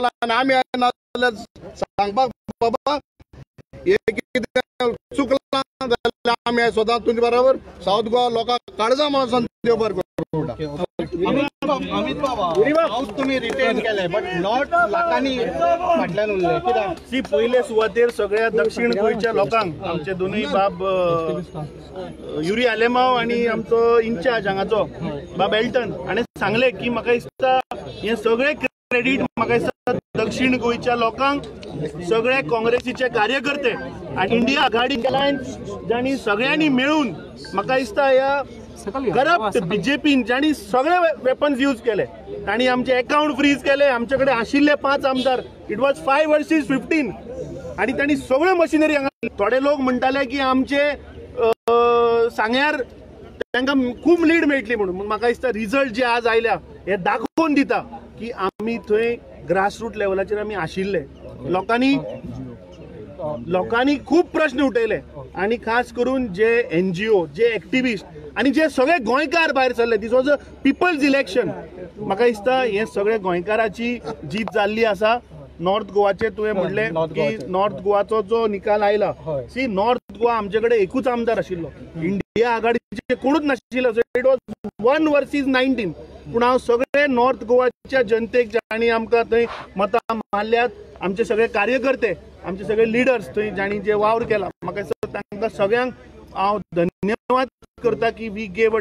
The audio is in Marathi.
केला आनी आमी सांगपाक बाबा चुकलां जाल्यार आमी स्वता तुमचे बरोबर साऊथ गोवा लोकांक काळजा म्हणून देव बरें करूं. अमित बाबा हाऊस तुम्ही रिटेन केले बट नॉट लाखांनी फाटल्यान उरले कित्याक सी पयले सुवातेर सगळ्या दक्षिण गोंयच्या लोकांक आमचे दोनूय बाब युरी आलेमाव आणि आमचो इंचार्ज हांगाचो बाब एल्टन हाणें सांगले की म्हाका दिसता हे सगळे क्रेडीट म्हाका दिसता दक्षिण गोंयच्या लोकांक सगळे काँग्रेसीचे कार्यकर्ते आणि इंडिया आघाडी केला जाणी सगळ्यांनी मेळून म्हाका दिसता ह्या करप्ट बीजेपीन जाणी सगळे वेपन्स यूज केले. तांणी आमचे अकाउंट फ्रीज केले. आमचे कडेन आशिल्ले 5 आमदार इट वॉज 5 वर्सेस 15 आणि तांणी सगळे मशिनरी हांगा. थोडे लोक म्हणटाले की आमचे सांग्यार तांकां खूब लीड मेळटली म्हणून. म्हाका दिसता रिजल्ट जे आज आयल्या हे दाखोवन दिता की आमी थंय ग्रासरूट लेवलाचेर आमी आशिल्ले. लोकांनी खूब प्रश्न उठयले आणि खास करून जे NGO जे एक्टिविस्ट आणि जे सगळे गोंयकार भायर सरले. This was a people's election. म्हाका दिसता हे सगळे गोंयकाराची जीत जाल्ली आसा. नॉर्थ गोवाचे तुवें म्हणले की नॉर्थ गोवाचो जो निकाल आयला सी नॉर्थ गोवा आमचे कडेन एकूच आमदार आशिल्लो. इंडिया आघाडीचे कोणूच नाशिल्लो. It was 1 versus 19. पूण हांव सगळे नॉर्थ गोवाच्या जनतेक जाणी आमकां थंय मतां मारल्यात आमचे सगळे कार्यकर्ते आमचे सगळे लिडर्स थंय जाणी जे वावर केला म्हाका दिसता तांकां सगळ्यांक हांव धन्यवाद करता की वी गेव अ